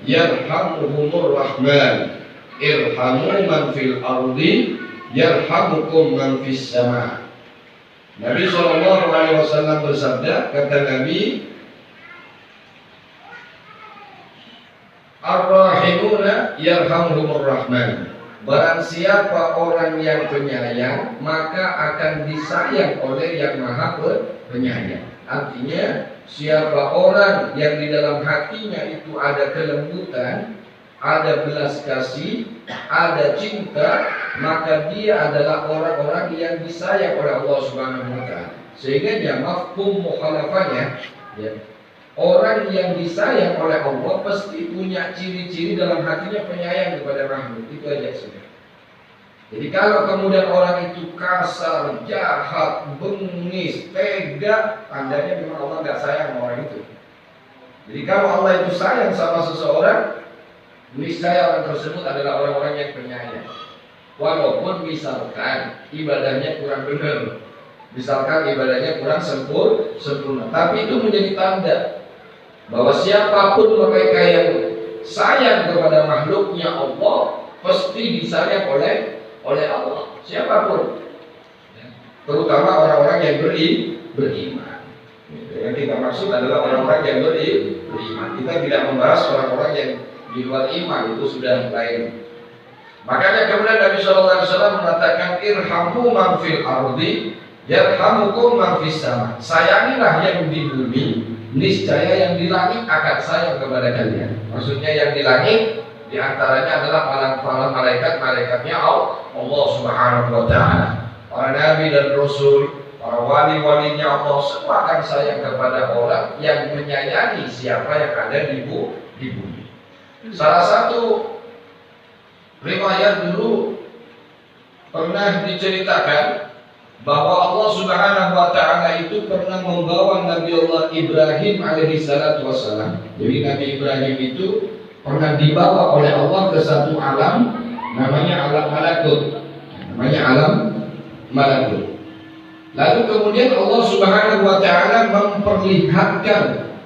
yarhamuhumur rahman. Irhamu man fil ardi yarhamukum man fis sama. Nabi SAW bersabda, kata Nabi, Ar-Rahimuna yarhamuhumur rahman. Barang siapa orang yang penyayang, maka akan disayang oleh yang maha penyayang. Artinya, siapa orang yang di dalam hatinya itu ada kelembutan, ada belas kasih, ada cinta, maka dia adalah orang-orang yang disayang oleh Allah Subhanahu wa Ta'ala. Sehingga dia mafhum mukhalafahnya, ya, orang yang disayang oleh Allah pasti punya ciri-ciri dalam hatinya penyayang kepada makhluk. Itu aja sudah. Jadi kalau kemudian orang itu kasar, jahat, bengis, tega, tandanya memang Allah nggak sayang sama orang itu. Jadi kalau Allah itu sayang sama seseorang, niscaya orang tersebut adalah orang-orang yang penyayang. Walaupun misalkan ibadahnya kurang benar, misalkan ibadahnya kurang sempurna, tapi itu menjadi tanda bahwa siapapun mereka yang sayang kepada makhluknya Allah pasti disayang oleh Allah, siapapun, terutama orang-orang yang beriman. Yang kita maksud adalah orang-orang yang beriman. Kita tidak membahas orang-orang yang di luar iman, itu sudah lain. Makanya kemudian Nabi SAW mengatakan, irhamu man fil ardi yarhamukum man fis sama. Sayangilah yang di bumi, niscaya yang di langit akan sayang kepada kalian. Maksudnya yang di langit diantaranya adalah para malaikat-malaikatnya Allah Subhanahu wa Ta'ala, para nabi dan rasul, para wali-walinya Allah, semua akan sayang kepada orang yang menyayangi siapa yang ada di bumi. Salah satu riwayat dulu pernah diceritakan bahwa Allah Subhanahu wa Ta'ala itu pernah membawa Nabi Allah Ibrahim alaihi salatu wassalam. Jadi Nabi Ibrahim itu pernah dibawa oleh Allah ke satu alam, namanya alam malakut. Lalu kemudian Allah Subhanahu wa Ta'ala memperlihatkan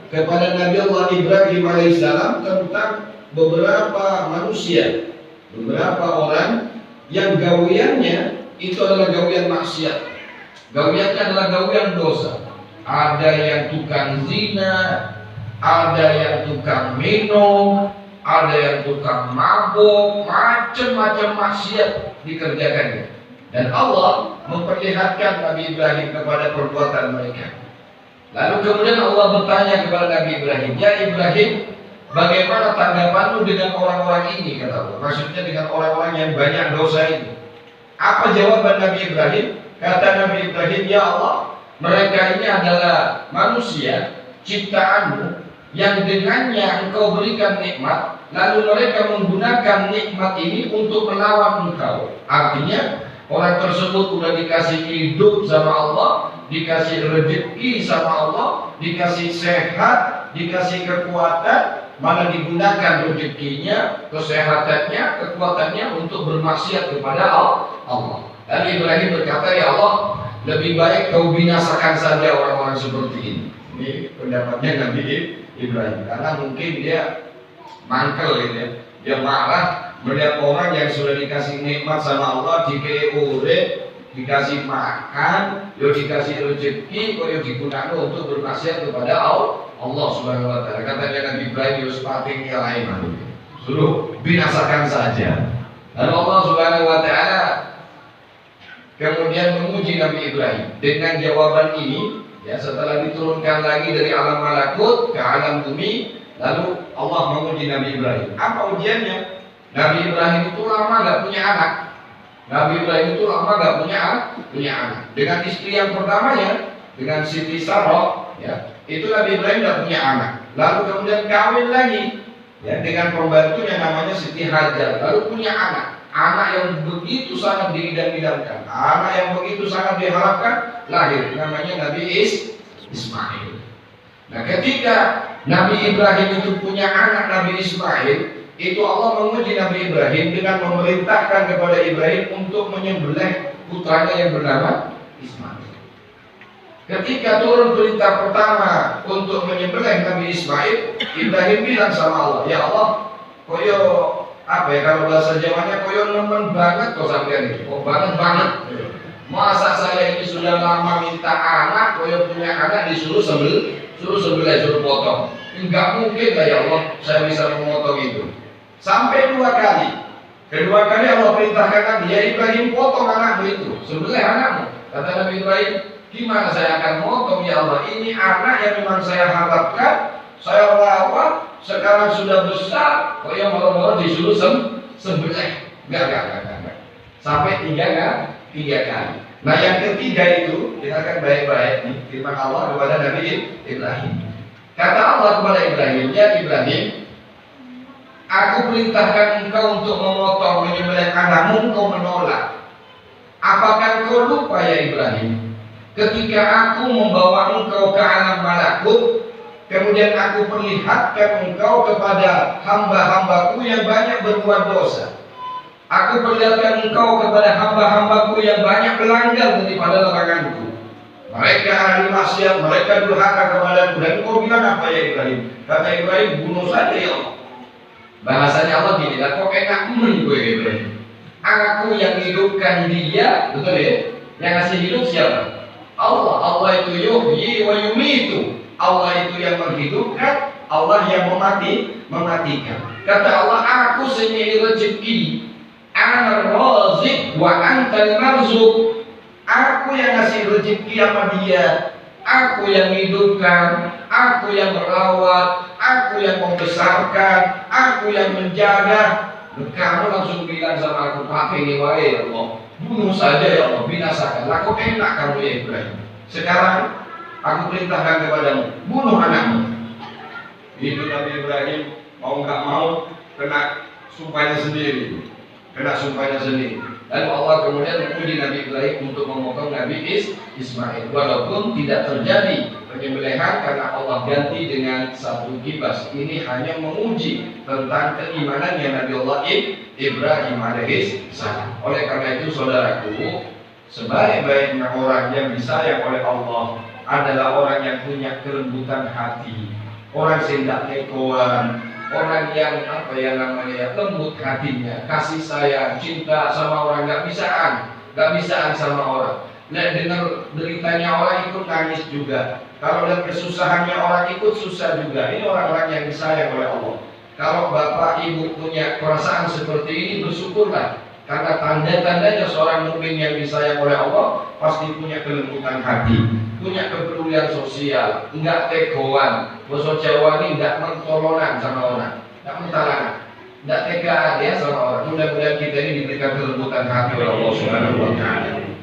kepada Nabi Allah Ibrahim alaihissalam tentang beberapa manusia, beberapa orang yang gawiannya itu adalah gawian maksiat. Gawiannya adalah gawian dosa. Ada yang tukang zina, ada yang tukang minum, ada yang tukang mabuk, macam-macam maksiat dikerjakannya. Dan Allah memperlihatkan Nabi Ibrahim kepada perbuatan mereka. Lalu kemudian Allah bertanya kepada Nabi Ibrahim, ya Ibrahim, bagaimana tanggapanmu dengan orang-orang ini, kata Allah. Maksudnya dengan orang-orang yang banyak dosa ini. Apa jawaban Nabi Ibrahim? Kata Nabi Ibrahim, ya Allah, mereka ini adalah manusia ciptaanmu yang dengannya engkau berikan nikmat, lalu mereka menggunakan nikmat ini untuk melawan engkau. Artinya orang tersebut sudah dikasih hidup sama Allah, dikasih rezeki sama Allah, dikasih sehat, dikasih kekuatan, malah digunakan rezekinya, kesehatannya, kekuatannya untuk bermaksiat kepada Allah. Dan Ibrahim berkata, ya Allah, lebih baik kau binasakan saja orang-orang seperti ini. Ini pendapatnya Nabi Ibrahim, karena mungkin dia mangkel gitu ya. Dia marah melihat orang yang sudah dikasih nikmat sama Allah, dikasih urip, dikasih makan, yo dikasih rezeki, kok yo digunakan untuk bermaksiat kepada Allah Subhanahu wa Ta'ala. Katanya Nabi Ibrahim, yo sepatih lain, suruh binasakan saja. Dan Allah Subhanahu wa Ta'ala kemudian menguji Nabi Ibrahim dengan jawaban ini. Ya, setelah diturunkan lagi dari alam malakut ke alam bumi, lalu Allah menguji Nabi Ibrahim. Apa ujiannya? Nabi Ibrahim itu lama gak punya anak. Nabi Ibrahim itu lama gak punya anak. Dengan istri yang pertamanya, dengan Siti Sarah, ya, itu Nabi Ibrahim gak punya anak. Lalu kemudian kawin lagi, ya, dengan pembantunya namanya Siti Hajar. Lalu punya anak. Anak yang begitu sangat diidam-idamkan, anak yang begitu sangat diharapkan, lahir, namanya Nabi Ismail. Nah, ketika Nabi Ibrahim itu punya anak Nabi Ismail, itu Allah menguji Nabi Ibrahim dengan memerintahkan kepada Ibrahim untuk menyembelih putranya yang bernama Ismail. Ketika turun perintah pertama untuk menyembelih Nabi Ismail, Ibrahim bilang sama Allah, ya Allah, koyo apa ya, kalau bahasa Jawanya koyo nemen banget kok sampean ini. Kok banget. Masa saya ini sudah lama minta anak, koyo punya anak disuruh suruh potong. Enggak mungkin lah ya Allah saya bisa memotong itu. Sampai 2 kali. Kedua kali Allah perintahkan Nabi, ya Ibrahim potong anakmu itu, sembelih anakmu. Kata Nabi Ibrahim, gimana saya akan potong ya Allah? Ini anak yang memang saya harapkan, saya rawat, sekarang sudah besar, kok yang moro-moro disuruh sembelih? Enggak. Sampai 3 kali. Nah yang ketiga itu, kita akan baik-baik nih, firman Allah kepada Nabi Ibrahim. Kata Allah kepada Ibrahim, ya Ibrahim, aku perintahkan engkau untuk memotong menyembelih anakmu, engkau menolak. Apakah engkau lupa ya Ibrahim, ketika aku membawa engkau ke alam malakut, kemudian aku perlihatkan engkau kepada hamba-hambaku yang banyak berbuat dosa. Aku perlihatkan engkau kepada hamba-hambaku yang banyak melanggar daripada laranganku. Mereka ahli maksiat, mereka durhaka kepadaku. Dan engkau bilang apa ya Ibrahim? Kata Ibrahim, bunuh saja ya Allah. Bahasanya Allah gini, lah kok enak gue Ibrahim. Aku yang hidupkan dia, betul ya? Yang ngasih hidup siapa? Allah. Allah itu yuhyi wa yumitu. Allah itu yang menghidupkan, Allah yang mematikan. Kata Allah, aku sendiri rezeki. Ana razik wa antal marzuk. Aku yang ngasih rezeki sama dia. Aku yang hidupkan, aku yang merawat, aku yang membesarkan, aku yang menjaga. Kamu langsung bilang sama aku, pakai ini wae ya Allah, bunuh saja ya Allah, binasakan. Laku enak kamu ya Ibrahim. Sekarang aku perintahkan kepadamu, bunuh anakmu. Itu Nabi Ibrahim mau nggak mau kena sumpahnya sendiri. Dan Allah kemudian menguji Nabi Ibrahim untuk memotong Nabi Ismail. Walaupun tidak terjadi penyembelihan karena Allah ganti dengan satu kibas. Ini hanya menguji tentang keimanannya Nabi Allah Ibrahim alaihissalam. Oleh karena itu saudaraku, sebaik-baiknya orang yang disayang oleh Allah adalah orang yang punya kelembutan hati, orang yang tidak nekoan, orang yang lembut hatinya, kasih sayang, cinta sama orang, nggak bisaan sama orang. Nah, dengar beritanya orang ikut nangis juga. Kalau lihat kesusahannya orang ikut susah juga. Ini orang-orang yang disayang oleh Allah. Kalau bapak ibu punya perasaan seperti ini, bersyukurlah. Karena tanda-tandanya seorang mukmin yang disayang oleh Allah pasti punya kelembutan hati, punya kepedulian sosial, enggak tegoan. Bahasa Jawa ini enggak mentolonan sama orang, enggak mentalangan, enggak tegaan ya sama orang. Mudah-mudahan kita ini diberikan kelembutan hati oleh Allah Subhanahu wa taala.